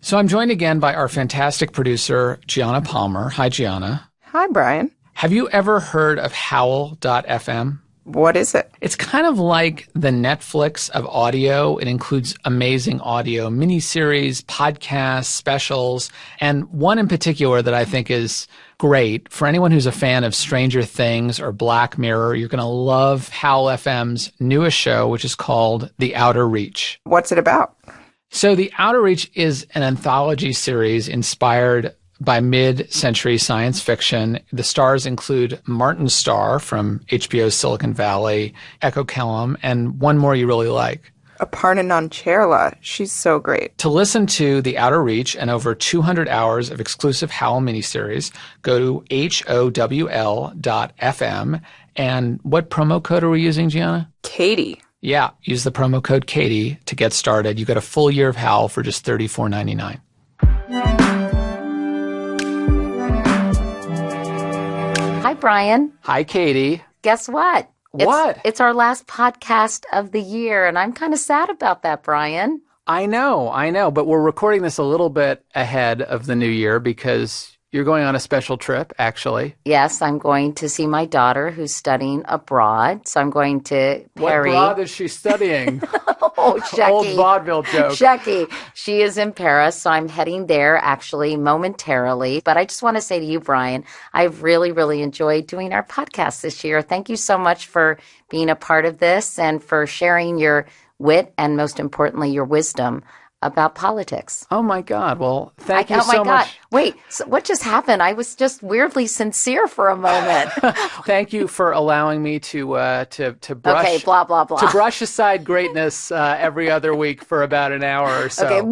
So I'm joined again by our fantastic producer, Gianna Palmer. Hi, Gianna. Hi, Brian. Have you ever heard of Howl.fm? What is it? It's kind of like the Netflix of audio. It includes amazing audio, miniseries, podcasts, specials, and one in particular that I think is great. For anyone who's a fan of Stranger Things or Black Mirror, you're going to love Howl FM's newest show, which is called The Outer Reach. What's it about? So The Outer Reach is an anthology series inspired by mid-century science fiction. The stars include Martin Starr from HBO's Silicon Valley, Echo Kellum, and one more you really like. Aparna Nancherla. She's so great. To listen to The Outer Reach and over 200 hours of exclusive Howl miniseries, go to HOWL.FM. And what promo code are we using, Gianna? Katie. Yeah, use the promo code Katie to get started. You get a full year of Howl for just $34.99. Hi, Brian. Hi, Katie. Guess what? What? It's our last podcast of the year, and I'm kind of sad about that, Brian. I know, but we're recording this a little bit ahead of the new year because you're going on a special trip, actually. Yes, I'm going to see my daughter who's studying abroad, so I'm going to Paris. What abroad is she studying? Oh, Shecky. Old vaudeville joke. Shecky. She is in Paris, so I'm heading there actually momentarily. But I just want to say to you, Brian, I've really, really enjoyed doing our podcast this year. Thank you so much for being a part of this and for sharing your wit and, most importantly, your wisdom about politics. Oh, my God. Well, thank you so much. Oh, my God. Wait, so what just happened? I was just weirdly sincere for a moment. Thank you for allowing me to brush. Okay, blah, blah, blah. To brush aside greatness every other week for about an hour or so. Okay.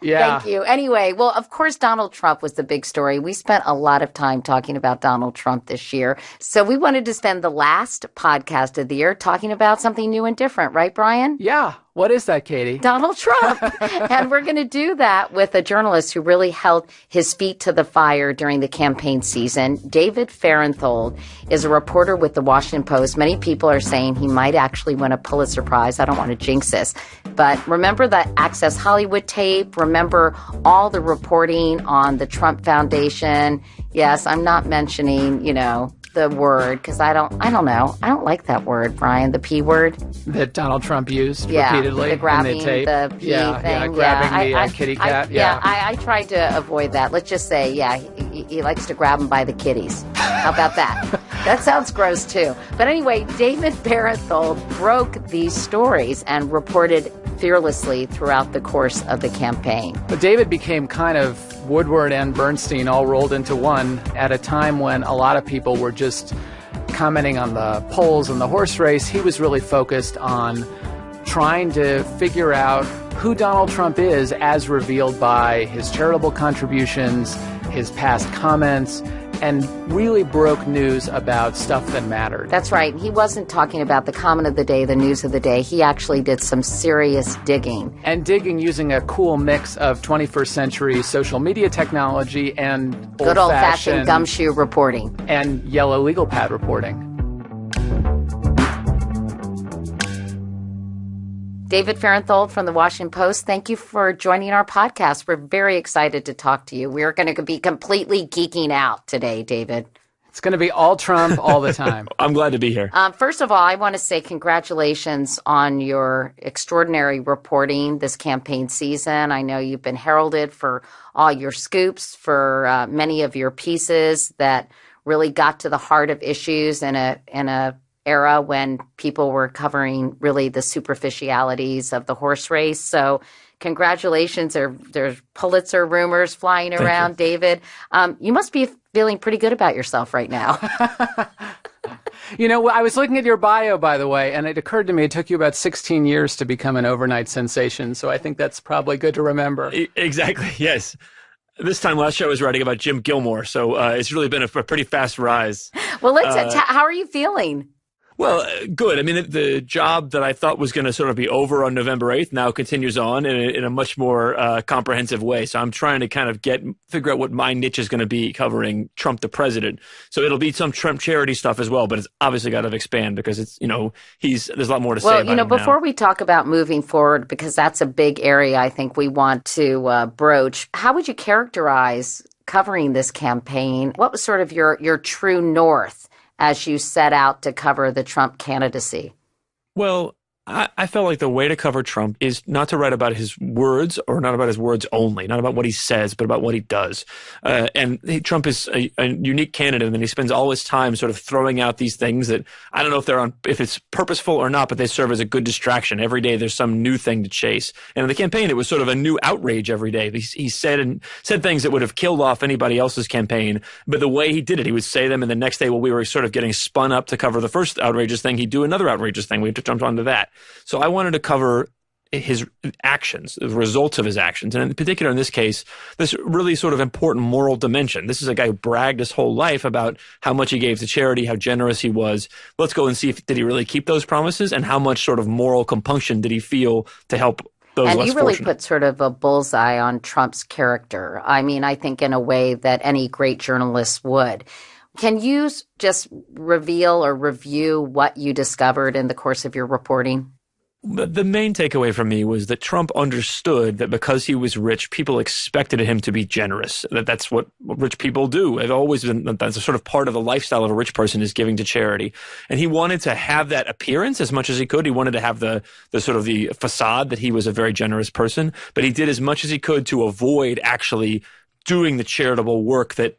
Yeah. Thank you. Anyway, well, of course, Donald Trump was the big story. We spent a lot of time talking about Donald Trump this year. So we wanted to spend the last podcast of the year talking about something new and different, right, Brian? Yeah. What is that, Katie? Donald Trump. And we're going to do that with a journalist who really held his feet to the fire during the campaign season. David Fahrenthold is a reporter with the Washington Post. Many people are saying he might actually win a Pulitzer Prize. I don't want to jinx this. But remember the Access Hollywood tape? Remember all the reporting on the Trump Foundation? Yes, I'm not mentioning, the word, because I don't know. I don't like that word, Brian, the P word. That Donald Trump used repeatedly the grabbing in the tape. The P thing. Grabbing the kitty cat. I tried to avoid that. Let's just say, he likes to grab them by the kitties. How about that? That sounds gross, too. But anyway, David Fahrenthold broke these stories and reported fearlessly throughout the course of the campaign. But David became kind of Woodward and Bernstein all rolled into one at a time when a lot of people were just commenting on the polls and the horse race. He was really focused on trying to figure out who Donald Trump is as revealed by his charitable contributions, his past comments, and really broke news about stuff that mattered. That's right. He wasn't talking about the comment of the day, the news of the day. He actually did some serious digging. And digging using a cool mix of 21st century social media technology and good old-fashioned gumshoe reporting. And yellow legal pad reporting. David Fahrenthold from the Washington Post, thank you for joining our podcast. We're very excited to talk to you. We're going to be completely geeking out today, David. It's going to be all Trump all the time. I'm glad to be here. First of all, I want to say congratulations on your extraordinary reporting this campaign season. I know you've been heralded for all your scoops, for many of your pieces that really got to the heart of issues in a era when people were covering really the superficialities of the horse race. So congratulations. There's Pulitzer rumors flying around, David. You must be feeling pretty good about yourself right now. I was looking at your bio, by the way, and it occurred to me it took you about 16 years to become an overnight sensation. So I think that's probably good to remember. Exactly, yes. This time last year I was writing about Jim Gilmore, so it's really been a pretty fast rise. Well, how are you feeling? Well, good. I mean, the job that I thought was going to sort of be over on November 8th now continues on in a much more comprehensive way. So I'm trying to kind of figure out what my niche is going to be covering Trump the president. So it'll be some Trump charity stuff as well, but it's obviously got to expand because it's, there's a lot more to say about him now. Before we talk about moving forward, because that's a big area I think we want to broach, how would you characterize covering this campaign? What was sort of your true north as you set out to cover the Trump candidacy? Well, I felt like the way to cover Trump is not to write about his words or not about his words only, not about what he says, but about what he does. Trump is a unique candidate, and he spends all his time sort of throwing out these things that I don't know if it's purposeful or not, but they serve as a good distraction. Every day there's some new thing to chase. And in the campaign, it was sort of a new outrage every day. He said things that would have killed off anybody else's campaign, but the way he did it, he would say them, and the next day, while we were sort of getting spun up to cover the first outrageous thing, he'd do another outrageous thing. We had to jump onto that. So I wanted to cover his actions, the results of his actions. And in particular, in this case, this really sort of important moral dimension. This is a guy who bragged his whole life about how much he gave to charity, how generous he was. Let's go and see did he really keep those promises, and how much sort of moral compunction did he feel to help those less fortunate. And you really put sort of a bullseye on Trump's character. I mean, I think in a way that any great journalist would. Can you just reveal or review what you discovered in the course of your reporting? The main takeaway from me was that Trump understood that because he was rich, people expected him to be generous. That's what rich people do. It's always been, that's a sort of part of the lifestyle of a rich person, is giving to charity. And he wanted to have that appearance as much as he could. He wanted to have the sort of the facade that he was a very generous person, but he did as much as he could to avoid actually doing the charitable work that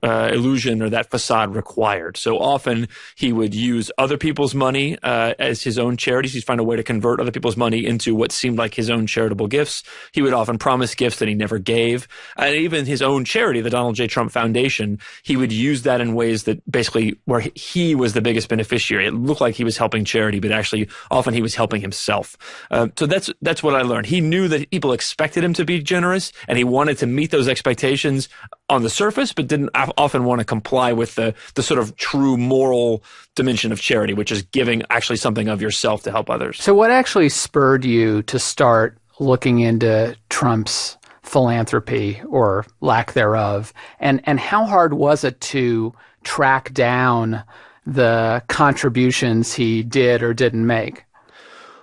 illusion or that facade required. So often he would use other people's money as his own charities. He'd find a way to convert other people's money into what seemed like his own charitable gifts. He would often promise gifts that he never gave. And even his own charity, the Donald J. Trump Foundation, he would use that in ways that basically where he was the biggest beneficiary. It looked like he was helping charity, but actually often he was helping himself. So that's what I learned. He knew that people expected him to be generous, and he wanted to meet those expectations on the surface, but didn't often want to comply with the sort of true moral dimension of charity, which is giving actually something of yourself to help others. So what actually spurred you to start looking into Trump's philanthropy or lack thereof? And how hard was it to track down the contributions he did or didn't make?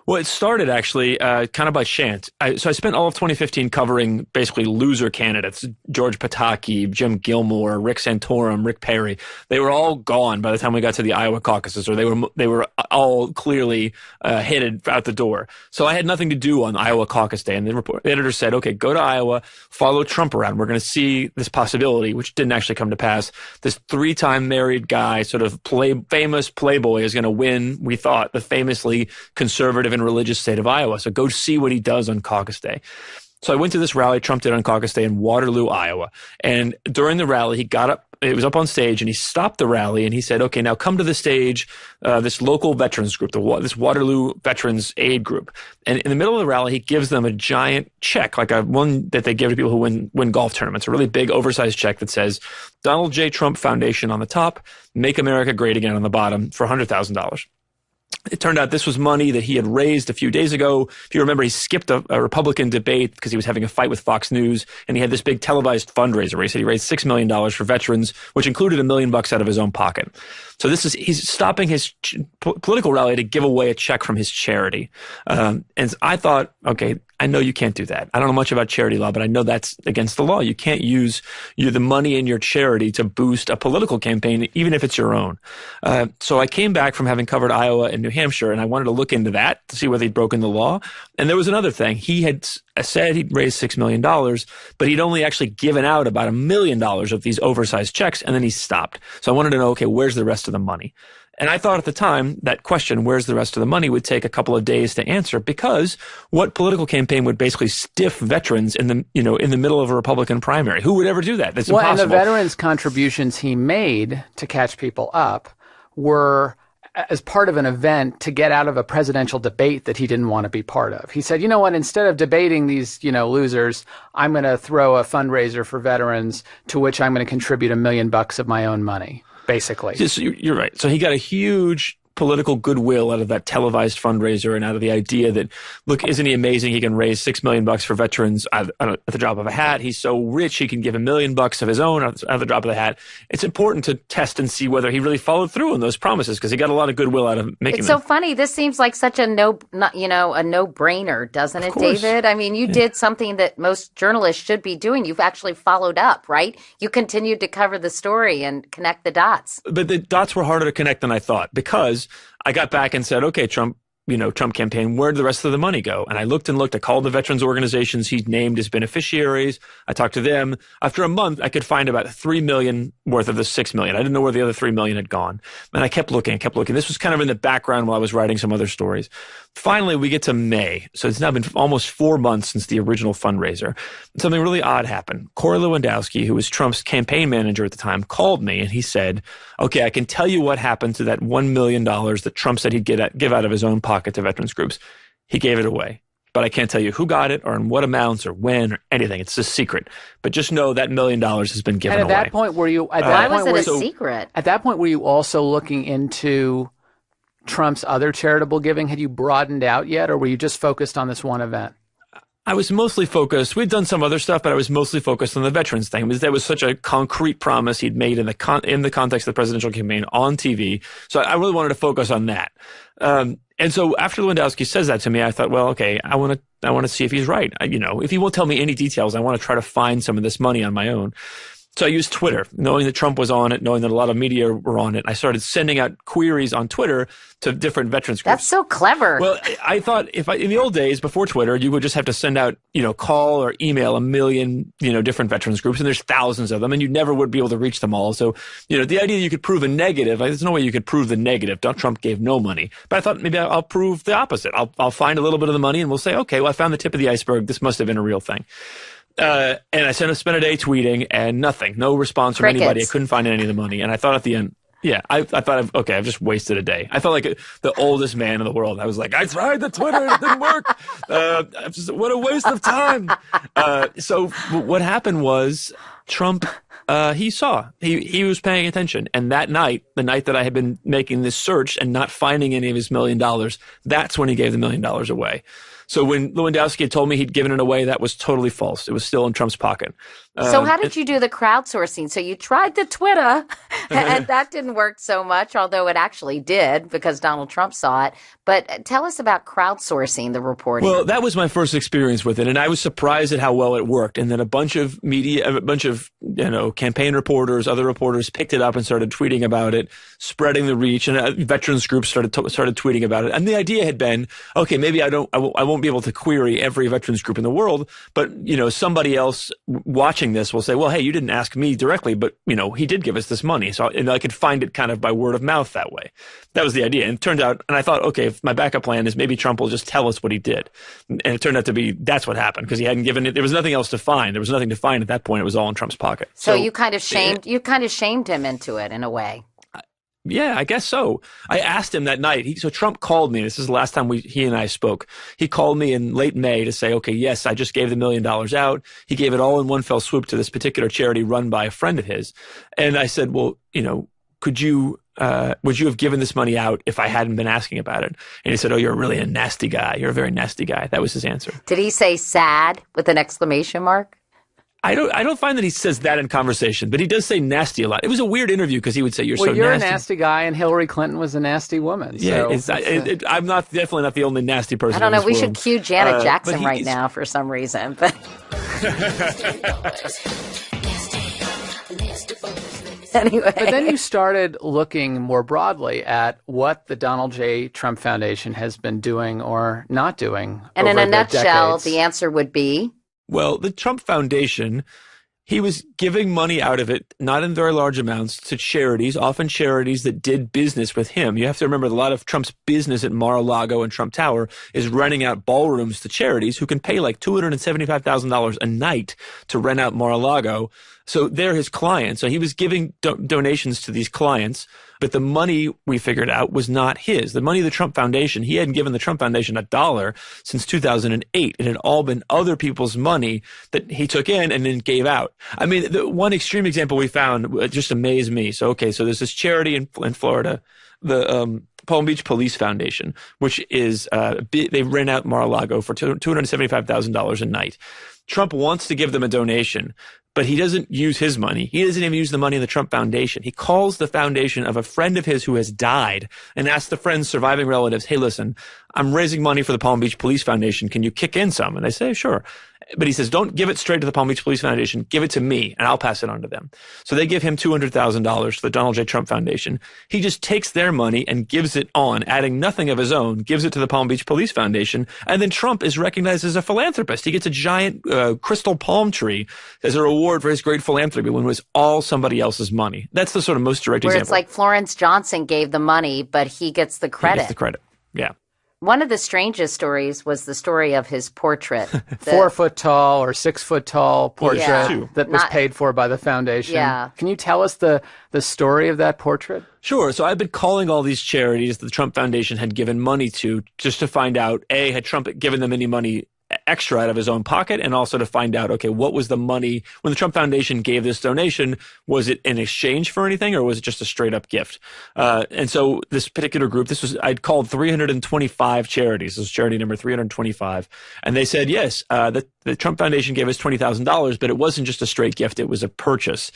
Well, it started actually kind of by chance. So I spent all of 2015 covering basically loser candidates: George Pataki, Jim Gilmore, Rick Santorum, Rick Perry. They were all gone by the time we got to the Iowa caucuses, or they were all clearly headed out the door. So I had nothing to do on Iowa caucus day, and the editor said, "Okay, go to Iowa, follow Trump around. We're going to see this possibility," which didn't actually come to pass. This 3-time married guy, sort of famous playboy, is going to win. We thought the famously conservative and religious state of Iowa. So go see what he does on caucus day. So I went to this rally Trump did on caucus day in Waterloo, Iowa. And during the rally, he got up, it was up on stage, and he stopped the rally and he said, "Okay, now come to the stage, this local veterans group, this Waterloo Veterans Aid Group." And in the middle of the rally, he gives them a giant check, like one that they give to people who win golf tournaments, a really big oversized check that says Donald J. Trump Foundation on the top, Make America Great Again on the bottom, for $100,000. It turned out this was money that he had raised a few days ago. If you remember, he skipped a Republican debate because he was having a fight with Fox News, and he had this big televised fundraiser where he said he raised $6 million for veterans, which included $1 million out of his own pocket. So he's stopping his political rally to give away a check from his charity. And I thought, okay, I know you can't do that. I don't know much about charity law, but I know that's against the law. You can't use the money in your charity to boost a political campaign, even if it's your own. So I came back from having covered Iowa and New Hampshire, and I wanted to look into that to see whether he'd broken the law. And there was another thing. He had said he'd raised $6 million, but he'd only actually given out about $1 million of these oversized checks, and then he stopped. So I wanted to know, okay, where's the rest of the money? And I thought at the time that question, where's the rest of the money, would take a couple of days to answer, because what political campaign would basically stiff veterans in the middle of a Republican primary? Who would ever do that? That's impossible. And the veterans' contributions he made to catch people up were as part of an event to get out of a presidential debate that he didn't want to be part of. He said, you know what, instead of debating these, losers, I'm going to throw a fundraiser for veterans to which I'm going to contribute $1 million of my own money, basically. You're right. So he got a huge political goodwill out of that televised fundraiser and out of the idea that, look, isn't he amazing? He can raise $6 million for veterans at the drop of a hat. He's so rich, he can give $1 million of his own at the drop of the hat. It's important to test and see whether he really followed through on those promises, because he got a lot of goodwill out of making It's them. so funny. This seems like such a no-brainer, doesn't it, David? I mean, you did something that most journalists should be doing. You've actually followed up, right? You continued to cover the story and connect the dots. But the dots were harder to connect than I thought, because I got back and said, okay, Trump campaign, where'd the rest of the money go? And I looked and looked. I called the veterans organizations he named as beneficiaries. I talked to them. After a month, I could find about $3 million worth of the $6 million. I didn't know where the other $3 million had gone. And I kept looking. This was kind of in the background while I was writing some other stories. Finally, we get to May. So it's now been almost 4 months since the original fundraiser. Something really odd happened. Corey Lewandowski, who was Trump's campaign manager at the time, called me and he said, okay, I can tell you what happened to that $1 million that Trump said he'd give out of his own pocket to veterans groups. He gave it away. But I can't tell you who got it or in what amounts or when or anything. It's a secret. But just know that $1 million has been given away. And at that point, were you? Why was it a secret? At that point, were you also looking into Trump's other charitable giving? Had you broadened out yet, or were you just focused on this one event? I was mostly focused. We'd done some other stuff, but I was mostly focused on the veterans thing. That was such a concrete promise he'd made in the context of the presidential campaign on TV. So I really wanted to focus on that. And so after Lewandowski says that to me, I thought, well, okay, I want to see if he's right. If he won't tell me any details, I want to try to find some of this money on my own. So I used Twitter, knowing that Trump was on it, knowing that a lot of media were on it. I started sending out queries on Twitter to different veterans groups. That's so clever. Well, I thought in the old days before Twitter, you would just have to send out, call or email 1 million, different veterans groups, and there's thousands of them, and you never would be able to reach them all. So, the idea you could prove a negative, there's no way you could prove the negative. Donald Trump gave no money. But I thought maybe I'll prove the opposite. I'll find a little bit of the money and we'll say, okay, well, I found the tip of the iceberg. This must have been a real thing. And I spent a day tweeting and nothing, no response from anybody. I couldn't find any of the money. And I thought at the end, I thought, I've just wasted a day. I felt like the oldest man in the world. I was like, I tried the Twitter, it didn't work. What a waste of time. So what happened was Trump, he was paying attention. And that night, the night that I had been making this search and not finding any of his $1 million, that's when he gave the $1 million away. So when Lewandowski had told me he'd given it away, that was totally false. It was still in Trump's pocket. So how did you do the crowdsourcing? So you tried the Twitter, and that didn't work so much, although it actually did because Donald Trump saw it. But tell us about crowdsourcing the reporting. Well, that was my first experience with it, and I was surprised at how well it worked. And then a bunch of campaign reporters, other reporters picked it up and started tweeting about it, spreading the reach, and veterans groups started tweeting about it. And the idea had been, okay, maybe I won't be able to query every veterans group in the world, but somebody else watching this will say, well, hey, you didn't ask me directly, but he did give us this money. So I could find it kind of by word of mouth that way. That was the idea. And it turned out, and I thought, okay, if my backup plan is maybe Trump will just tell us what he did. And it turned out to be, that's what happened, because he hadn't given it. There was nothing else to find. There was nothing to find at that point. It was all in Trump's pocket. So you kind of shamed him into it in a way. Yeah, I guess so. I asked him that night. So Trump called me. This is the last time he and I spoke. He called me in late May to say, okay, yes, I just gave the $1 million out. He gave it all in one fell swoop to this particular charity run by a friend of his. And I said, well, would you have given this money out if I hadn't been asking about it? And he said, oh, you're really a nasty guy. You're a very nasty guy. That was his answer. Did he say sad with an exclamation mark? I don't find that he says that in conversation, but he does say nasty a lot. It was a weird interview because he would say, you're so nasty. Well, you're a nasty guy, and Hillary Clinton was a nasty woman. Yeah, so I'm definitely not the only nasty person. I don't know. In We this should world. cue Janet Jackson right now for some reason. But anyway. But then you started looking more broadly at what the Donald J. Trump Foundation has been doing or not doing. And in over a the nutshell, decades. the answer would be? Well, the Trump Foundation, he was giving money out of it, not in very large amounts, to charities, often charities that did business with him. You have to remember that a lot of Trump's business at Mar-a-Lago and Trump Tower is renting out ballrooms to charities who can pay like $275,000 a night to rent out Mar-a-Lago. So they're his clients. So he was giving donations to these clients, but the money we figured out was not his. The money of the Trump Foundation, he hadn't given the Trump Foundation $1 since 2008. It had all been other people's money that he took in and then gave out. I mean, the one extreme example we found just amazed me. So, okay, so there's this charity in Florida, the Palm Beach Police Foundation, which is they rent out Mar-a-Lago for $275,000 a night. Trump wants to give them a donation, but he doesn't use his money. He doesn't even use the money of the Trump Foundation. He calls the foundation of a friend of his who has died and asks the friend's surviving relatives, hey, listen, I'm raising money for the Palm Beach Police Foundation. Can you kick in some? And they say, sure. But he says, don't give it straight to the Palm Beach Police Foundation. Give it to me, and I'll pass it on to them. So they give him $200,000 to the Donald J. Trump Foundation. He just takes their money and gives it on, adding nothing of his own, gives it to the Palm Beach Police Foundation. And then Trump is recognized as a philanthropist. He gets a giant crystal palm tree as a reward for his great philanthropy when it was all somebody else's money. That's the sort of most direct example. Where it's like Florence Johnson gave the money, but he gets the credit. He gets the credit, yeah. One of the strangest stories was the story of his portrait. 4 foot tall or 6 foot tall portrait that was Not- paid for by the foundation. Yeah. Can you tell us the story of that portrait? Sure. So I've been calling all these charities the Trump Foundation had given money to just to find out, A, had Trump given them any money extra out of his own pocket, and also to find out, okay, what was the money when the Trump Foundation gave this donation? Was it in exchange for anything, or was it just a straight up gift? And so this particular group, I'd called 325 charities. This was charity number 325. And they said, yes, the Trump Foundation gave us $20,000, but it wasn't just a straight gift. It was a purchase.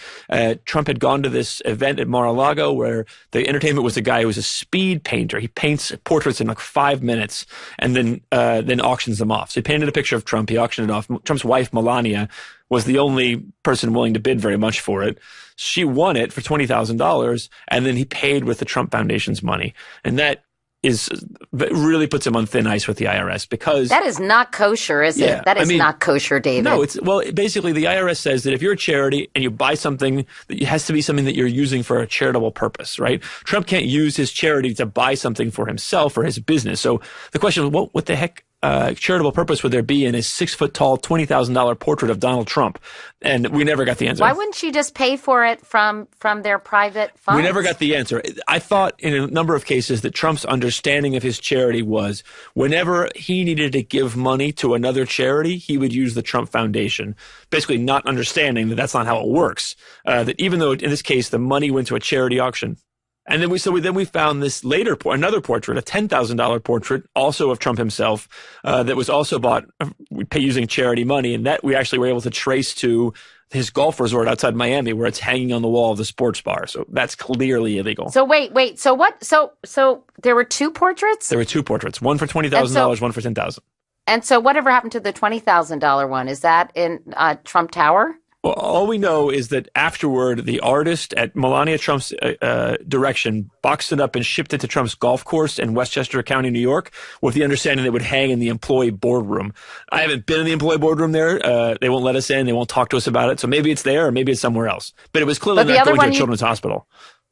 Trump had gone to this event at Mar-a-Lago where the entertainment was a guy who was a speed painter. He paints portraits in like 5 minutes and then auctions them off. So he painted a picture of Trump. He auctioned it off. Trump's wife, Melania, was the only person willing to bid very much for it. She won it for $20,000, and then he paid with the Trump Foundation's money. And that really puts him on thin ice with the IRS because that is not kosher, is it? That is not kosher, David. No, basically the IRS says that if you're a charity and you buy something, it has to be something that you're using for a charitable purpose, right? Trump can't use his charity to buy something for himself or his business. So the question is, what the heck charitable purpose would there be in a 6 foot tall, $20,000 portrait of Donald Trump? And we never got the answer. Why wouldn't she just pay for it from their private funds? We never got the answer. I thought in a number of cases that Trump's understanding of his charity was whenever he needed to give money to another charity, he would use the Trump Foundation, basically not understanding that that's not how it works. That even though in this case the money went to a charity auction. And then we found this later another portrait, a $10,000 portrait, also of Trump himself, that was also bought using charity money, and that we actually were able to trace to his golf resort outside Miami, where it's hanging on the wall of the sports bar. So that's clearly illegal. So wait. So what? So there were two portraits? There were two portraits, one for $20,000, one for $10,000. And so whatever happened to the $20,000 one? Is that in Trump Tower? Well, all we know is that afterward, the artist at Melania Trump's direction boxed it up and shipped it to Trump's golf course in Westchester County, New York, with the understanding that it would hang in the employee boardroom. I haven't been in the employee boardroom there. They won't let us in. They won't talk to us about it. So maybe it's there or maybe it's somewhere else. But it was clearly not going to a children's hospital.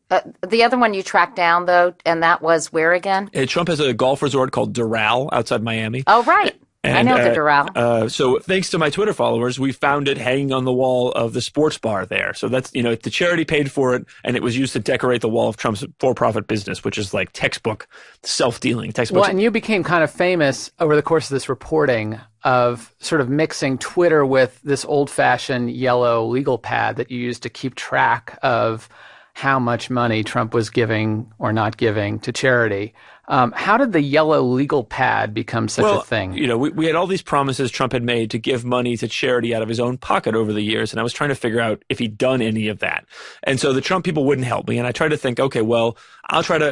The other one you tracked down, though, and that was where again? Trump has a golf resort called Doral outside Miami. Oh, right. I know the Doral. So thanks to my Twitter followers, we found it hanging on the wall of the sports bar there. So that's, the charity paid for it, and it was used to decorate the wall of Trump's for-profit business, which is like textbook self-dealing. Well, and you became kind of famous over the course of this reporting of sort of mixing Twitter with this old-fashioned yellow legal pad that you used to keep track of how much money Trump was giving or not giving to charity. How did the yellow legal pad become such a thing? We had all these promises Trump had made to give money to charity out of his own pocket over the years, and I was trying to figure out if he'd done any of that. And so the Trump people wouldn't help me, and I tried to think, okay, well, I'll try to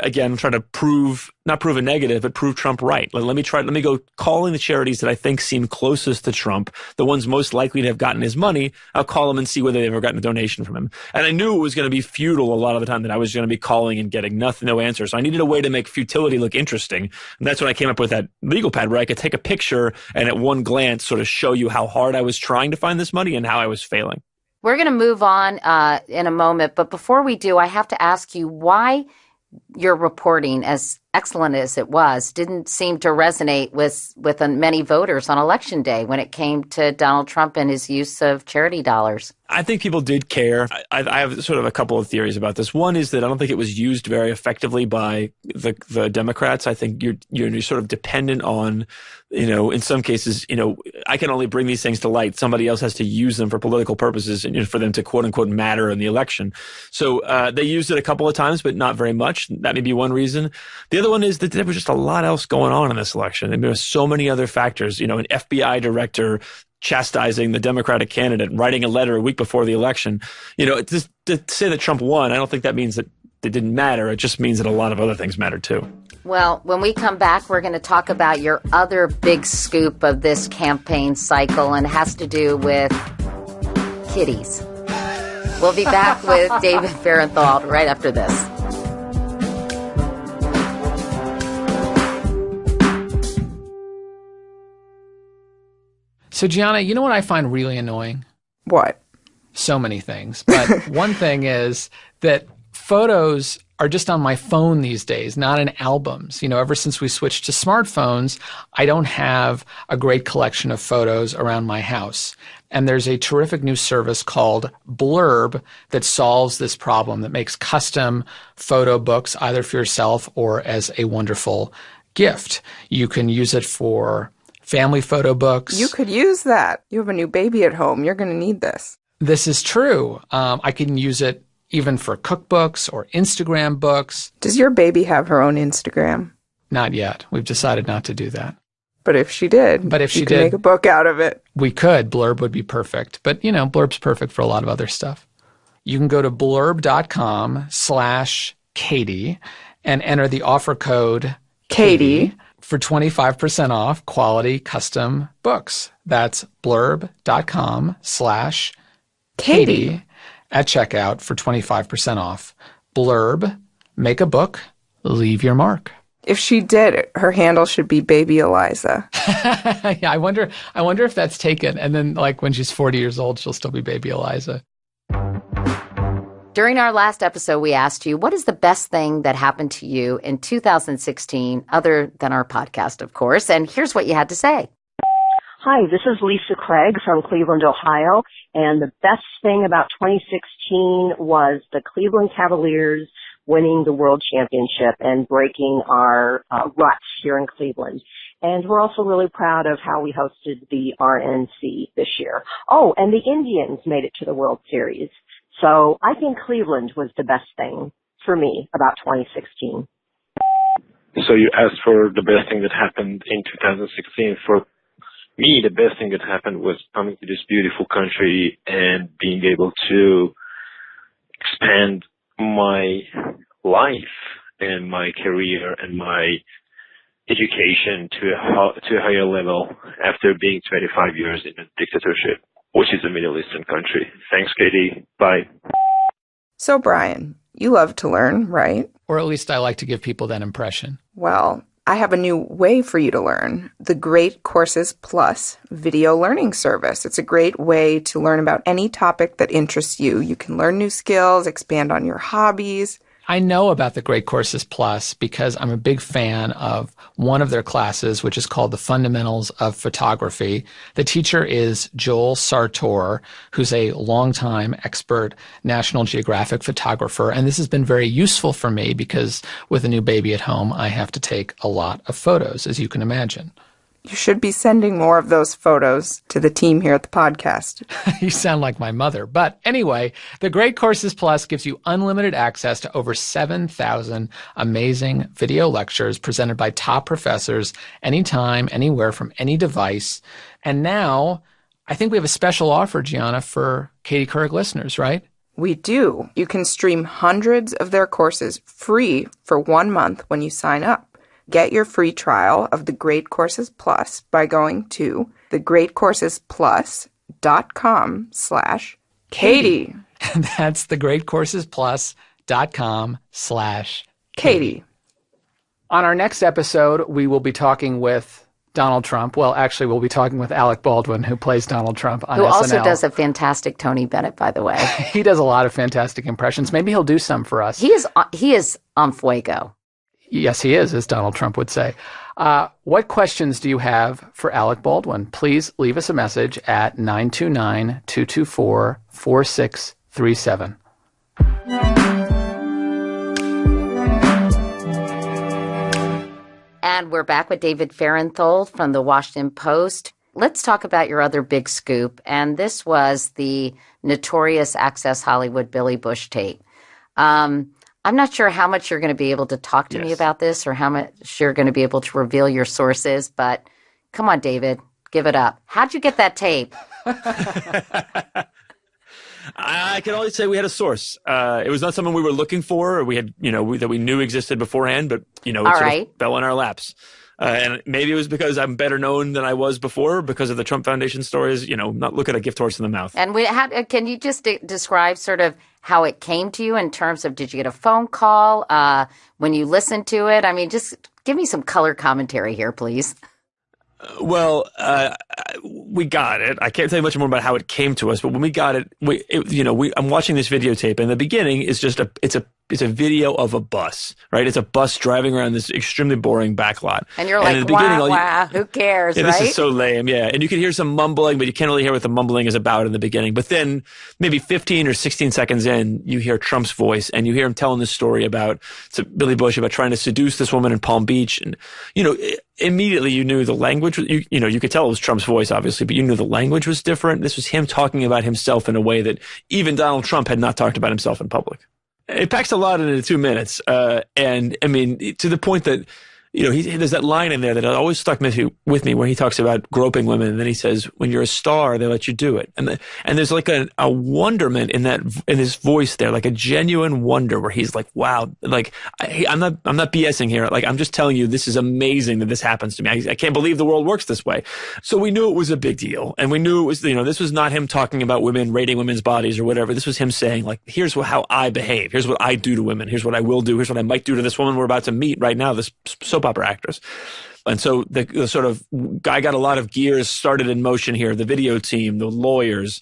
not prove a negative, but prove Trump right. Let me go calling the charities that I think seem closest to Trump, the ones most likely to have gotten his money. I'll call them and see whether they've ever gotten a donation from him. And I knew it was going to be futile a lot of the time, that I was going to be calling and getting no answer. So I needed a way to make futility look interesting. And that's when I came up with that legal pad where I could take a picture and at one glance sort of show you how hard I was trying to find this money and how I was failing. We're going to move on in a moment. But before we do, I have to ask you why your reporting, as excellent as it was, didn't seem to resonate with many voters on Election Day when it came to Donald Trump and his use of charity dollars. I think people did care. I have sort of a couple of theories about this. One is that I don't think it was used very effectively by the Democrats. I think you're sort of dependent on, in some cases, I can only bring these things to light. Somebody else has to use them for political purposes and for them to quote unquote matter in the election. So they used it a couple of times, but not very much. that may be one reason. The other one is that there was just a lot else going on in this election. And there were so many other factors, an FBI director chastising the Democratic candidate, writing a letter a week before the election. To say that Trump won, I don't think that means that it didn't matter. It just means that a lot of other things mattered too. Well, when we come back, we're going to talk about your other big scoop of this campaign cycle, and it has to do with kitties. We'll be back with David Fahrenthold right after this. So, Gianna, you know what I find really annoying? What? So many things. But one thing is that photos are just on my phone these days, not in albums. Ever since we switched to smartphones, I don't have a great collection of photos around my house. And there's a terrific new service called Blurb that solves this problem, that makes custom photo books either for yourself or as a wonderful gift. You can use it for family photo books. You could use that. You have a new baby at home. You're going to need this. This is true. I can use it even for cookbooks or Instagram books. Does your baby have her own Instagram? Not yet. We've decided not to do that. But if she did, you could make a book out of it. We could. Blurb would be perfect. But, Blurb's perfect for a lot of other stuff. You can go to blurb.com/Katie and enter the offer code Katie for 25% off quality custom books. That's blurb.com/Katie at checkout for 25% off. Blurb, make a book, leave your mark. If she did, her handle should be Baby Eliza. Yeah, I wonder if that's taken. And then, when she's 40 years old, she'll still be Baby Eliza. During our last episode, we asked you, what is the best thing that happened to you in 2016, other than our podcast, of course? And here's what you had to say. Hi, this is Lisa Craig from Cleveland, Ohio. And the best thing about 2016 was the Cleveland Cavaliers winning the World Championship and breaking our ruts here in Cleveland. And we're also really proud of how we hosted the RNC this year. Oh, and the Indians made it to the World Series. So I think Cleveland was the best thing for me about 2016. So you asked for the best thing that happened in 2016. For me, the best thing that happened was coming to this beautiful country and being able to expand my life and my career and my education to a higher level after being 25 years in a dictatorship, which is a Middle Eastern country. Thanks, Katie. Bye. So, Brian, you love to learn, right? Or at least I like to give people that impression. Well, I have a new way for you to learn, the Great Courses Plus video learning service. It's a great way to learn about any topic that interests you. You can learn new skills, expand on your hobbies. I know about the Great Courses Plus because I'm a big fan of one of their classes, which is called The Fundamentals of Photography. The teacher is Joel Sartor, who's a longtime expert National Geographic photographer. And this has been very useful for me because with a new baby at home, I have to take a lot of photos, as you can imagine. You should be sending more of those photos to the team here at the podcast. You sound like my mother. But anyway, the Great Courses Plus gives you unlimited access to over 7,000 amazing video lectures presented by top professors anytime, anywhere from any device. And now I think we have a special offer, Gianna, for Katie Couric listeners, right? We do. You can stream hundreds of their courses free for 1 month when you sign up. Get your free trial of the Great Courses Plus by going to thegreatcoursesplus.com/Katie. That's thegreatcoursesplus.com/Katie. On our next episode, we will be talking with Donald Trump. Well, actually, we'll be talking with Alec Baldwin, who plays Donald Trump on SNL. Who also does a fantastic Tony Bennett, by the way. He does a lot of fantastic impressions. Maybe he'll do some for us. He is on fuego. Yes, he is, as Donald Trump would say. What questions do you have for Alec Baldwin? Please leave us a message at 929-224-4637. And we're back with David Fahrenthold from the Washington Post. Let's talk about your other big scoop. And this was the notorious Access Hollywood Billy Bush tape. I'm not sure how much you're going to be able to talk to me about this or how much you're going to be able to reveal your sources, but come on, David, give it up. How'd you get that tape? I can only say we had a source. It was not something we were looking for, or we had, that we knew existed beforehand, but, it sort of fell in our laps. And maybe it was because I'm better known than I was before because of the Trump Foundation stories, not look at a gift horse in the mouth. And can you just describe sort of how it came to you in terms of, did you get a phone call when you listened to it? I mean, just give me some color commentary here, please. Well, we got it. I can't tell you much more about how it came to us, but when we got it, I'm watching this videotape, and the beginning is just it's a video of a bus, right? It's a bus driving around this extremely boring backlot. And you're like, wow, who cares, yeah, right? This is so lame, yeah. And you can hear some mumbling, but you can't really hear what the mumbling is about in the beginning. But then maybe 15 or 16 seconds in, you hear Trump's voice, and you hear him telling this story about Billy Bush, about trying to seduce this woman in Palm Beach. And, immediately you knew the language, you could tell it was Trump's voice, obviously, but you knew the language was different. This was him talking about himself in a way that even Donald Trump had not talked about himself in public. It packs a lot into 2 minutes. And I mean, to the point that, there's that line in there that always stuck with me where he talks about groping women. And then he says, when you're a star, they let you do it. And there's like a wonderment in his voice there, like a genuine wonder where he's like, wow, like I'm not BSing here. Like, I'm just telling you, this is amazing that this happens to me. I can't believe the world works this way. So we knew it was a big deal. And we knew it was, this was not him talking about women, rating women's bodies or whatever. This was him saying, like, here's how I behave. Here's what I do to women. Here's what I will do. Here's what I might do to this woman we're about to meet right now, this soap opera actress. And so the sort of guy got a lot of gears started in motion here. The video team, the lawyers,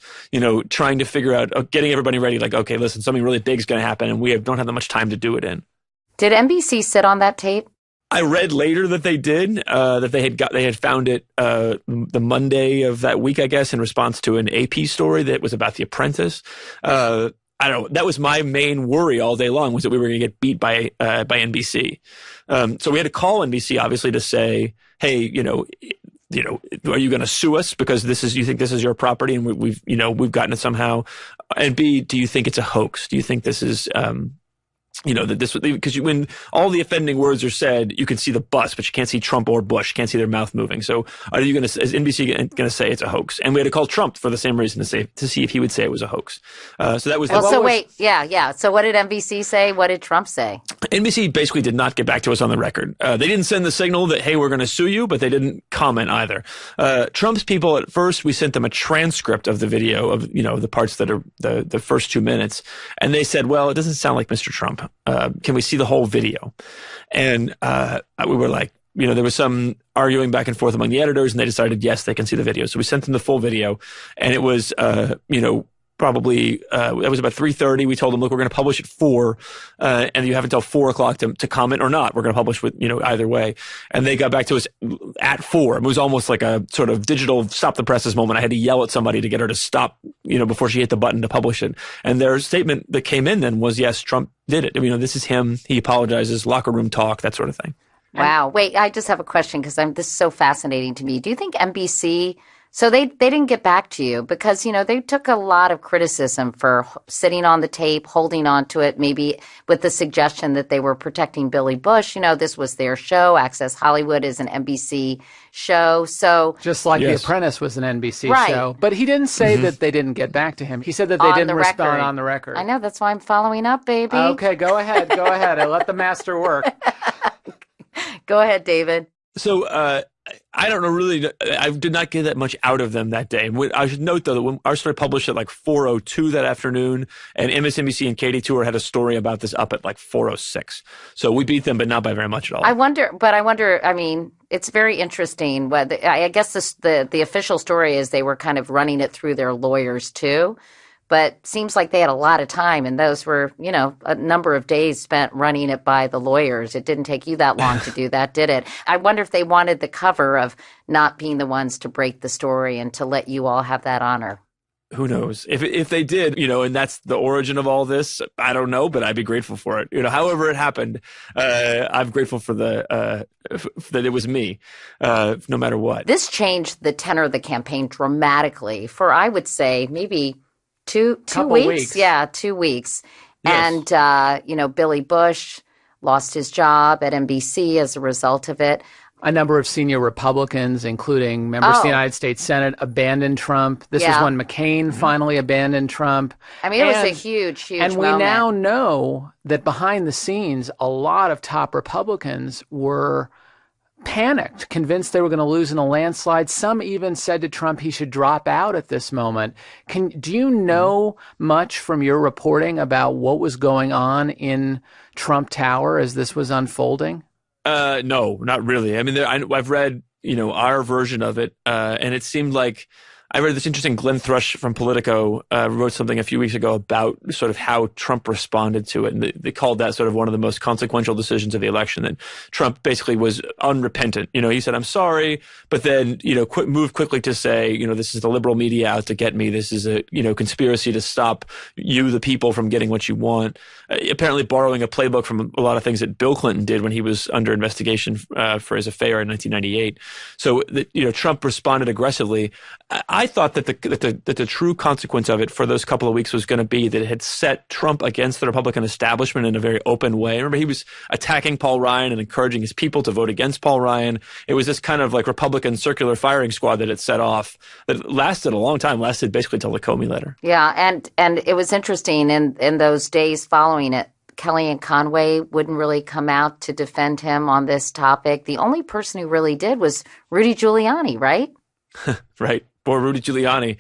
trying to figure out, getting everybody ready. Like, okay, listen, something really big is going to happen, and we don't have that much time to do it in. Did NBC sit on that tape? I read later that they did, that they had found it the Monday of that week, I guess, in response to an AP story that was about The Apprentice. I don't know. That was my main worry all day long, was that we were going to get beat by NBC. So we had to call NBC, obviously, to say, hey, are you going to sue us because you think this is your property and we've gotten it somehow? And B, do you think it's a hoax? Do you think this is, that this, because when all the offending words are said, you can see the bus, but you can't see Trump or Bush. You can't see their mouth moving. So is NBC going to say it's a hoax? And we had to call Trump for the same reason to see if he would say it was a hoax. So that was. Well, so wait, yeah. So what did NBC say? What did Trump say? NBC basically did not get back to us on the record. They didn't send the signal that, hey, we're going to sue you, but they didn't comment either. Trump's people, at first, we sent them a transcript of the video of, the parts that are the first 2 minutes. And they said, well, it doesn't sound like Mr. Trump. Can we see the whole video? And we were like, there was some arguing back and forth among the editors, and they decided, yes, they can see the video. So we sent them the full video, and it was, probably, that was about 3:30. We told them, look, we're going to publish at 4, and you have until 4 o'clock to comment or not. We're going to publish with, either way. And they got back to us at 4. It was almost like a sort of digital stop the presses moment. I had to yell at somebody to get her to stop, before she hit the button to publish it. And their statement that came in then was, yes, Trump did it. This is him. He apologizes, locker room talk, that sort of thing. Wow. Wait, I just have a question because this is so fascinating to me. Do you think NBC, so they didn't get back to you because, they took a lot of criticism for sitting on the tape, holding on to it, maybe with the suggestion that they were protecting Billy Bush. This was their show. Access Hollywood is an NBC show. So just like The Apprentice was an NBC show. But he didn't say that they didn't get back to him. He said that they didn't respond on the record. I know. That's why I'm following up, baby. Okay, go ahead. Go ahead. I let the master work. Go ahead, David. So I don't know, really. I did not get that much out of them that day. I should note, though, that when our story published at like 4:02 that afternoon, and MSNBC and Katie Tour had a story about this up at like 4:06. So we beat them, but not by very much at all. I wonder, I mean, it's very interesting. I guess the official story is they were kind of running it through their lawyers, too. But seems like they had a lot of time, and those were, a number of days spent running it by the lawyers. It didn't take you that long to do that, did it? I wonder if they wanted the cover of not being the ones to break the story and to let you all have that honor. Who knows? If they did, and that's the origin of all this, I don't know, but I'd be grateful for it. However it happened, I'm grateful for that it was me, no matter what. This changed the tenor of the campaign dramatically for, I would say, maybe two weeks. Yeah, 2 weeks. And, Billy Bush lost his job at NBC as a result of it. A number of senior Republicans, including members of the United States Senate, abandoned Trump. This is when McCain finally abandoned Trump. I mean, it was a huge and moment. We now know that behind the scenes, a lot of top Republicans were panicked, convinced they were going to lose in a landslide. Some even said to Trump he should drop out at this moment. Do you know much from your reporting about what was going on in Trump Tower as this was unfolding? No, not really. I mean, I've read, our version of it, and it seemed like I read this interesting Glenn Thrush from Politico wrote something a few weeks ago about sort of how Trump responded to it. And they called that sort of one of the most consequential decisions of the election, that Trump basically was unrepentant. He said, I'm sorry, but then, moved quickly to say, this is the liberal media out to get me. This is a, conspiracy to stop you, the people, from getting what you want. Apparently borrowing a playbook from a lot of things that Bill Clinton did when he was under investigation for his affair in 1998. So, Trump responded aggressively. I thought that the true consequence of it for those couple of weeks was going to be that it had set Trump against the Republican establishment in a very open way. Remember, he was attacking Paul Ryan and encouraging his people to vote against Paul Ryan. It was this kind of like Republican circular firing squad that it set off that lasted a long time, lasted basically till the Comey letter. Yeah, and it was interesting in those days following it. Kellyanne Conway wouldn't really come out to defend him on this topic. The only person who really did was Rudy Giuliani, right? Right. Poor Rudy Giuliani,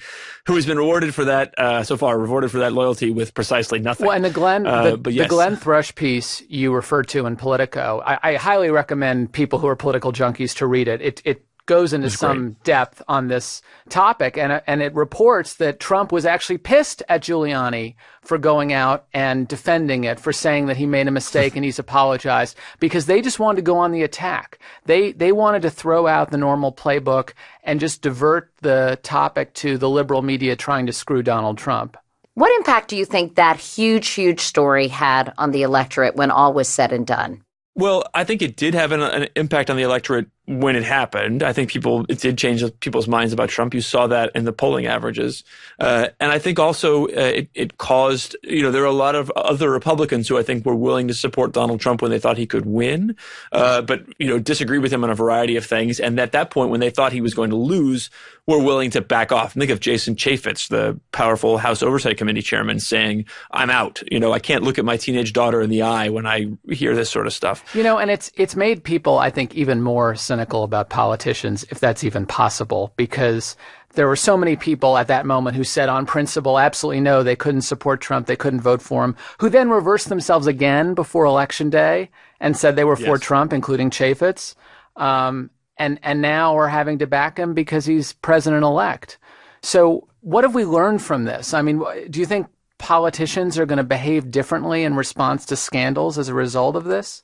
who has been rewarded for that rewarded for that loyalty with precisely nothing. Well, and the Glenn Thrush piece you referred to in Politico, I highly recommend people who are political junkies to read it. It goes into some depth on this topic, and it reports that Trump was actually pissed at Giuliani for going out and defending it, for saying that he made a mistake and he's apologized, because they just wanted to go on the attack. They wanted to throw out the normal playbook and just divert the topic to the liberal media trying to screw Donald Trump. What impact do you think that huge story had on the electorate when all was said and done? Well, I think it did have an impact on the electorate when it happened. I think it did change people's minds about Trump. You saw that in the polling averages. And I think also it caused, there are a lot of other Republicans who I think were willing to support Donald Trump when they thought he could win, but, disagree with him on a variety of things. And at that point, when they thought he was going to lose, were willing to back off. Think of Jason Chaffetz, the powerful House Oversight Committee chairman, saying, I'm out. I can't look at my teenage daughter in the eye when I hear this sort of stuff. And it's made people, I think, even more cynical about politicians, if that's even possible, because there were so many people at that moment who said on principle, absolutely no, they couldn't support Trump, they couldn't vote for him, who then reversed themselves again before Election Day and said they were for Trump, including Chaffetz. And now we're having to back him because he's president-elect. So what have we learned from this? I mean, do you think politicians are going to behave differently in response to scandals as a result of this?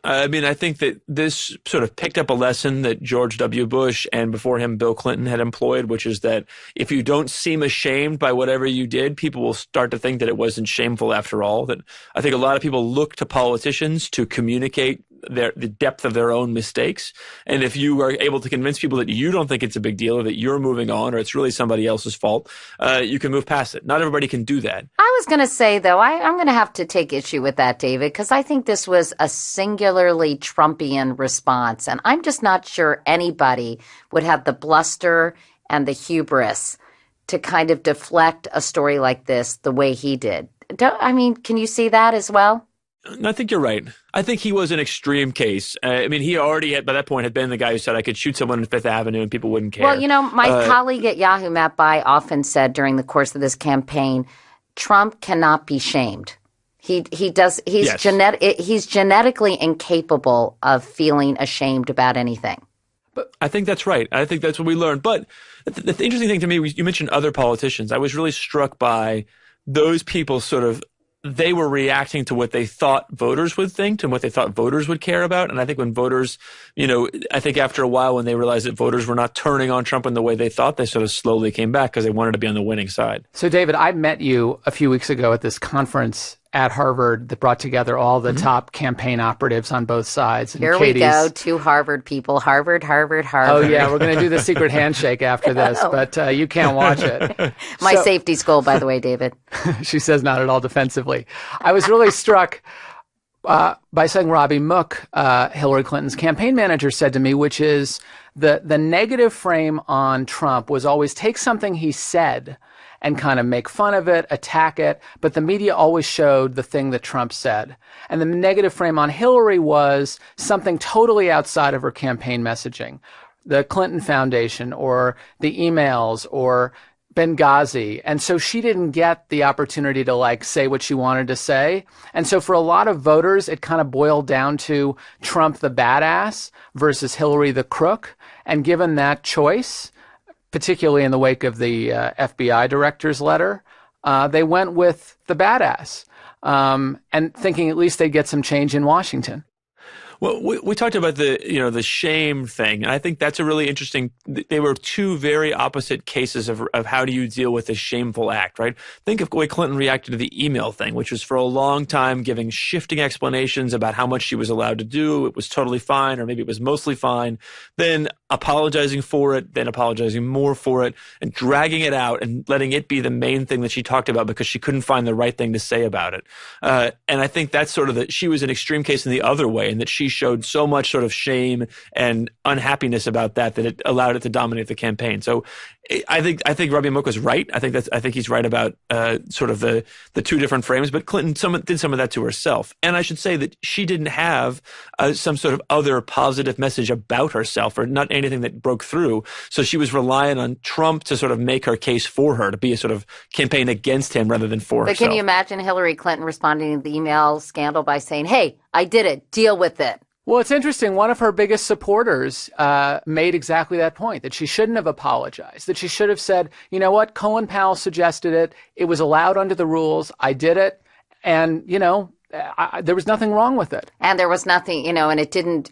I mean, I think that this sort of picked up a lesson that George W. Bush and before him Bill Clinton had employed, which is that if you don't seem ashamed by whatever you did, people will start to think that it wasn't shameful after all. That I think a lot of people look to politicians to communicate the depth of their own mistakes. And if you are able to convince people that you don't think it's a big deal or that you're moving on or it's really somebody else's fault, you can move past it. Not everybody can do that. I was going to say, though, I'm going to have to take issue with that, David, because I think this was a singularly Trumpian response. And I'm just not sure anybody would have the bluster and the hubris to kind of deflect a story like this the way he did. Can you see that as well? I think you're right. I think he was an extreme case. He already had, by that point, had been the guy who said I could shoot someone on Fifth Avenue and people wouldn't care. Well, my colleague at Yahoo, Matt Bai, often said during the course of this campaign, Trump cannot be shamed. He's genetically incapable of feeling ashamed about anything. But I think that's right. I think that's what we learned. But the interesting thing to me, you mentioned other politicians. I was really struck by those people they were reacting to what they thought voters would think and what they thought voters would care about. And I think when voters, I think after a while when they realized that voters were not turning on Trump in the way they thought, they sort of slowly came back because they wanted to be on the winning side. So, David, I met you a few weeks ago at this conference at Harvard that brought together all the top campaign operatives on both sides. And Here we go, two Harvard people. Harvard. Oh, yeah, we're going to do the secret handshake after this, but you can't watch it. My safety's goal, by the way, David. She says not at all defensively. I was really struck by something Robbie Mook, Hillary Clinton's campaign manager, said to me, which is the negative frame on Trump was always take something he said and kind of make fun of it, attack it, but the media always showed the thing that Trump said. And the negative frame on Hillary was something totally outside of her campaign messaging. The Clinton Foundation or the emails or Benghazi. And so she didn't get the opportunity to say what she wanted to say. And so for a lot of voters, it kind of boiled down to Trump the badass versus Hillary the crook. And given that choice, particularly in the wake of the FBI director's letter, they went with the badass, and thinking at least they'd get some change in Washington. Well, we talked about the shame thing, and I think that's a really interesting. They were two very opposite cases of how do you deal with a shameful act, right? Think of the way Clinton reacted to the email thing, which was for a long time giving shifting explanations about how much she was allowed to do. It was totally fine, or maybe it was mostly fine. Then apologizing for it, then apologizing more for it, and dragging it out and letting it be the main thing that she talked about because she couldn't find the right thing to say about it. And I think that's sort of she was an extreme case in the other way, in that she showed so much sort of shame and unhappiness about that it allowed it to dominate the campaign. So I think Robbie Mook was right. I think he's right about sort of the two different frames. But Clinton did some of that to herself, and I should say that she didn't have some sort of other positive message about herself, or not anything that broke through. So she was relying on Trump to sort of make her case for her, to be a sort of campaign against him rather than for herself. But can you imagine Hillary Clinton responding to the email scandal by saying, "Hey, I did it. Deal with it"? Well, it's interesting. One of her biggest supporters made exactly that point, that she shouldn't have apologized, that she should have said, you know what, Colin Powell suggested it. It was allowed under the rules. I did it. And, there was nothing wrong with it. And there was nothing, and it didn't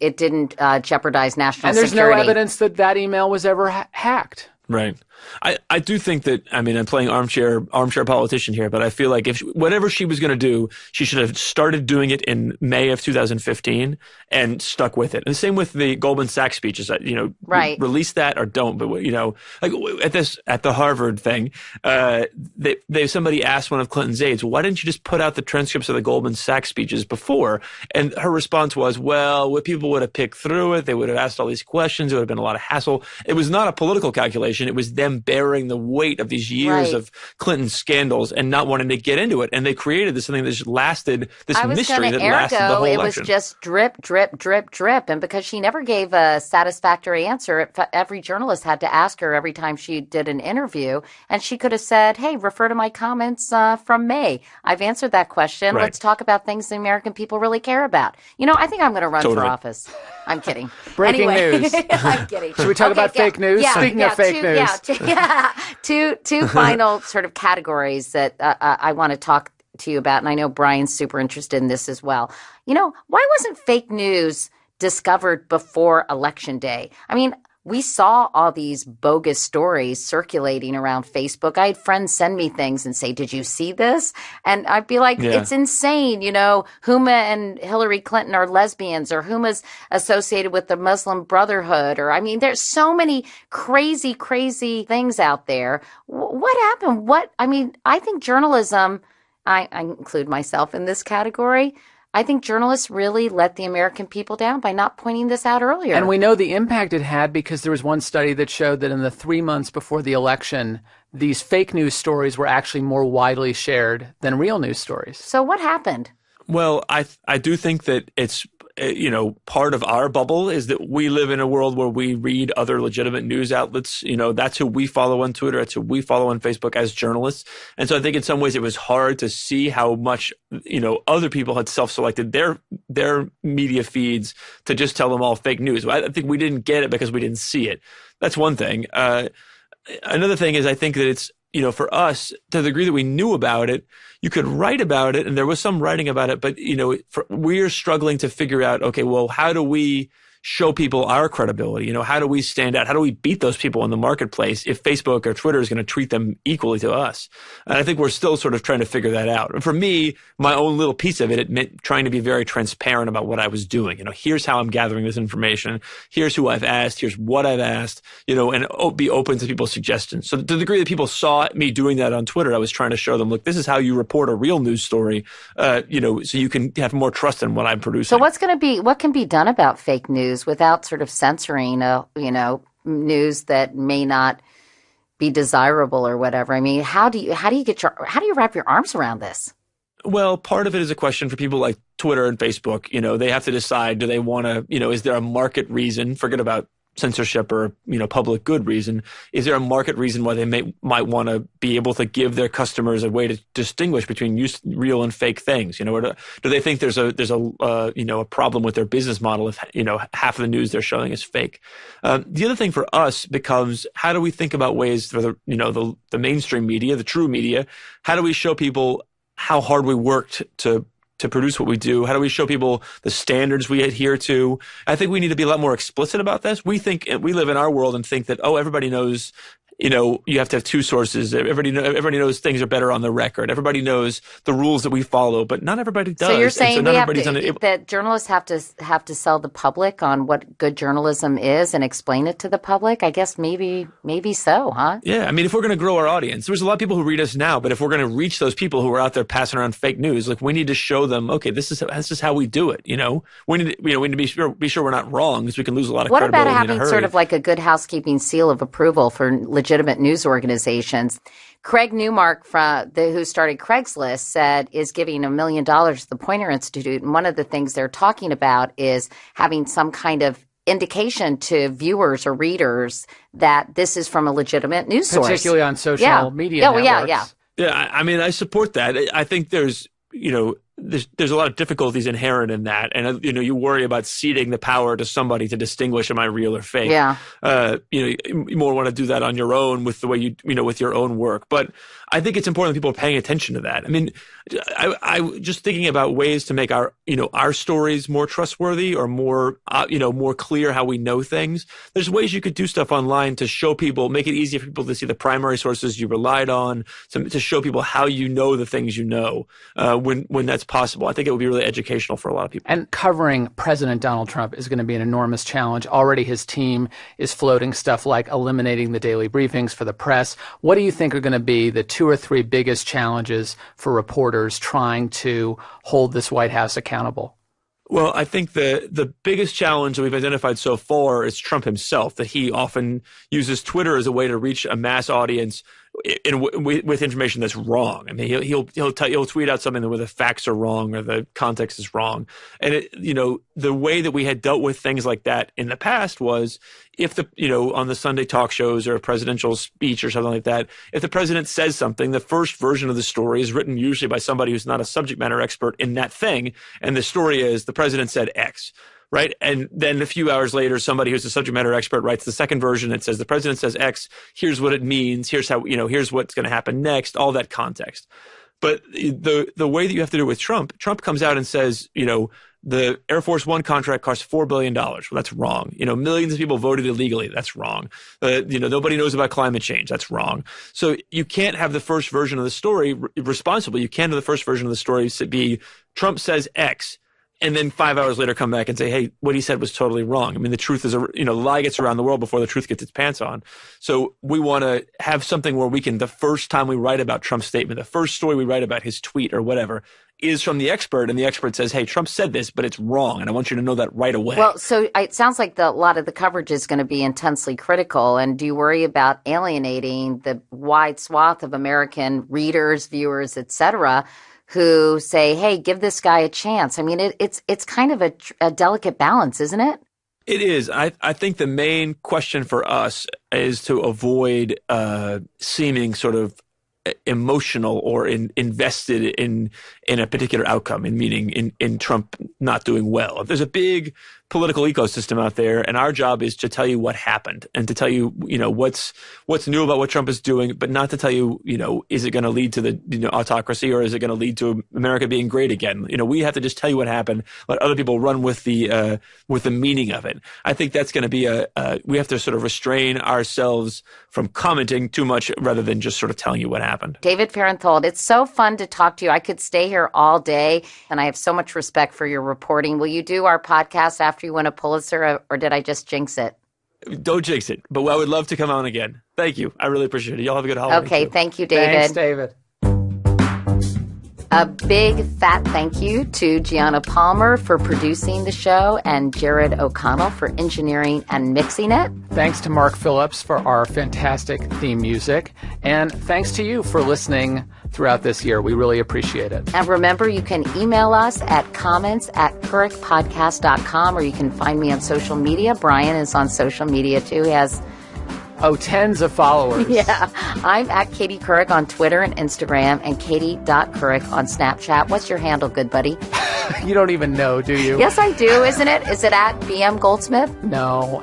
jeopardize national security. And there's no evidence that email was ever hacked. Right. I do think that, I'm playing armchair politician here, but I feel like whatever she was going to do, she should have started doing it in May of 2015 and stuck with it. And the same with the Goldman Sachs speeches, right. Release that or don't. But, at the Harvard thing, somebody asked one of Clinton's aides, why didn't you just put out the transcripts of the Goldman Sachs speeches before? And her response was, well, people would have picked through it. They would have asked all these questions. It would have been a lot of hassle. It was not a political calculation. It was them bearing the weight of these years of Clinton scandals and not wanting to get into it. And they created this thing that just lasted, this mystery that lasted the whole election. It was just drip, drip, drip, drip. And because she never gave a satisfactory answer, every journalist had to ask her every time she did an interview. And she could have said, hey, refer to my comments from May. I've answered that question. Right. Let's talk about things the American people really care about. I think I'm going to run for office. I'm kidding. Breaking news. I'm kidding. Should we talk about fake news? Speaking of fake news. Two final sort of categories that I want to talk to you about, and I know Brian's super interested in this as well. Why wasn't fake news discovered before Election Day? We saw all these bogus stories circulating around Facebook. I had friends send me things and say, did you see this? And I'd be like, It's insane. Huma and Hillary Clinton are lesbians, or Huma's associated with the Muslim Brotherhood. There's so many crazy, crazy things out there. What happened? I think journalism, I include myself in this category, I think journalists really let the American people down by not pointing this out earlier. And we know the impact it had because there was one study that showed that in the 3 months before the election, these fake news stories were actually more widely shared than real news stories. So what happened? Well, I do think that it's, part of our bubble is that we live in a world where we read other legitimate news outlets. That's who we follow on Twitter. That's who we follow on Facebook as journalists. And so I think in some ways it was hard to see how much, other people had self-selected their media feeds to just tell them all fake news. I think we didn't get it because we didn't see it. That's one thing. Another thing is I think that it's, for us, to the degree that we knew about it, you could write about it, and there was some writing about it, but, we're struggling to figure out, okay, well, how do we show people our credibility? How do we stand out? How do we beat those people in the marketplace if Facebook or Twitter is going to treat them equally to us? And I think we're still sort of trying to figure that out. And for me, my own little piece of it meant trying to be very transparent about what I was doing. Here's how I'm gathering this information. Here's who I've asked. Here's what I've asked, and be open to people's suggestions. So to the degree that people saw me doing that on Twitter, I was trying to show them, look, this is how you report a real news story, so you can have more trust in what I'm producing. So what can be done about fake news without sort of censoring, news that may not be desirable or whatever? I mean, how do you wrap your arms around this? Well, part of it is a question for people like Twitter and Facebook. They have to decide, do they want to, is there a market reason? Forget about censorship or, public good reason. Is there a market reason why they might want to be able to give their customers a way to distinguish between real and fake things? Or do they think there's a problem with their business model if, half of the news they're showing is fake? The other thing for us becomes, how do we think about ways for the mainstream media, the true media, how do we show people how hard we worked to produce what we do? How do we show people the standards we adhere to? I think we need to be a lot more explicit about this. We live in our world and think that, everybody knows, you have to have two sources. Everybody knows things are better on the record. Everybody knows the rules that we follow, but not everybody does. So you're saying that journalists have to sell the public on what good journalism is and explain it to the public? I guess maybe so, huh? Yeah. I mean, if we're going to grow our audience, there's a lot of people who read us now, but if we're going to reach those people who are out there passing around fake news, we need to show them, okay, this is how we do it. We need to be sure we're not wrong, because we can lose a lot of credibility in a hurry. What about having sort of like a good housekeeping seal of approval for legitimate news organizations? Craig Newmark, who started Craigslist, said is giving $1 million to the Poynter Institute. And one of the things they're talking about is having some kind of indication to viewers or readers that this is from a legitimate news source. Particularly on social media networks. Yeah, I mean, I support that. I think there's a lot of difficulties inherent in that. And, you worry about ceding the power to somebody to distinguish, am I real or fake? Yeah. You more want to do that on your own with the way with your own work. But I think it's important that people are paying attention to that. I mean, I just thinking about ways to make our stories more trustworthy or more clear how we know things. There's ways you could do stuff online to show people, make it easier for people to see the primary sources you relied on, to show people how you know the things when that's possible. I think it would be really educational for a lot of people. And covering President Donald Trump is going to be an enormous challenge. Already his team is floating stuff like eliminating the daily briefings for the press. What do you think are going to be the 2 or 3 biggest challenges for reporters trying to hold this White House accountable? Well, I think the biggest challenge that we've identified so far is Trump himself, that he often uses Twitter as a way to reach a mass audience with information that's wrong. I mean, he'll tweet out something where the facts are wrong or the context is wrong. And the way that we had dealt with things like that in the past was if on the Sunday talk shows or a presidential speech or something like that, if the president says something, the first version of the story is written usually by somebody who's not a subject matter expert in that thing. And the story is the president said X. Right. And then a few hours later, somebody who's a subject matter expert writes the second version. It says the president says X. Here's what it means. Here's how, here's what's going to happen next. All that context. But the way that you have to do it with Trump comes out and says, the Air Force One contract costs $4 billion. Well, that's wrong. Millions of people voted illegally. That's wrong. Nobody knows about climate change. That's wrong. So you can't have the first version of the story responsibly. You can't have the first version of the story be Trump says X. And then 5 hours later come back and say, hey, what he said was totally wrong. I mean, the truth is, the lie gets around the world before the truth gets its pants on. So we want to have something where we can, the first time we write about Trump's statement, the first story we write about his tweet or whatever is from the expert. And the expert says, hey, Trump said this, but it's wrong. And I want you to know that right away. Well, so it sounds like a lot of the coverage is going to be intensely critical. And do you worry about alienating the wide swath of American readers, viewers, et cetera, who say, hey, give this guy a chance? I mean, it's kind of a delicate balance, isn't it? It is. I think the main question for us is to avoid seeming sort of emotional or invested in a particular outcome, meaning in Trump not doing well. There's a big political ecosystem out there, and our job is to tell you what happened and to tell you, what's new about what Trump is doing, but not to tell you, is it going to lead to the autocracy, or is it going to lead to America being great again? We have to just tell you what happened, let other people run with the meaning of it. I think that's going to be we have to sort of restrain ourselves from commenting too much rather than just sort of telling you what happened. David Fahrenthold, it's so fun to talk to you. I could stay here all day, and I have so much respect for your reporting. Will you do our podcast after you win a Pulitzer, or did I just jinx it? Don't jinx it, but I would love to come on again. Thank you. I really appreciate it. Y'all have a good holiday. Okay, too. Thank you, David. Thanks, David. A big fat thank you to Gianna Palmer for producing the show and Jared O'Connell for engineering and mixing it. Thanks to Mark Phillips for our fantastic theme music. And thanks to you for listening throughout this year. We really appreciate it. And remember, you can email us at comments@couricpodcast.com, or you can find me on social media. Brian is on social media too. He has tens of followers. Yeah. I'm at Katie Couric on Twitter and Instagram, and Katie.Couric on Snapchat. What's your handle, good buddy? You don't even know, do you? Yes, I do, isn't it? Is it at BM Goldsmith? No.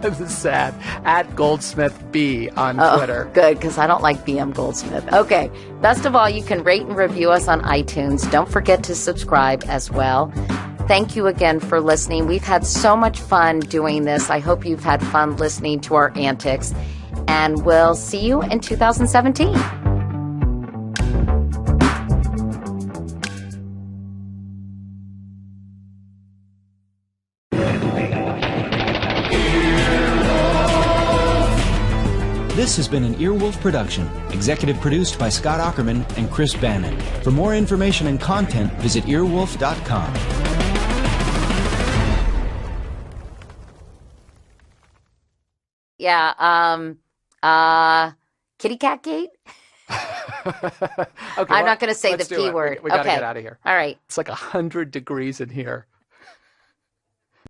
This is sad. At Goldsmith B on Twitter. Good, because I don't like BM Goldsmith. Okay. Best of all, you can rate and review us on iTunes. Don't forget to subscribe as well. Thank you again for listening. We've had so much fun doing this. I hope you've had fun listening to our antics. And we'll see you in 2017. This has been an Earwolf production, executive produced by Scott Ackerman and Chris Bannon. For more information and content, visit earwolf.com. Yeah, kitty cat gate? Okay, I'm not going to say the P word. We got to okay. get out of here. All right. It's like 100 degrees in here.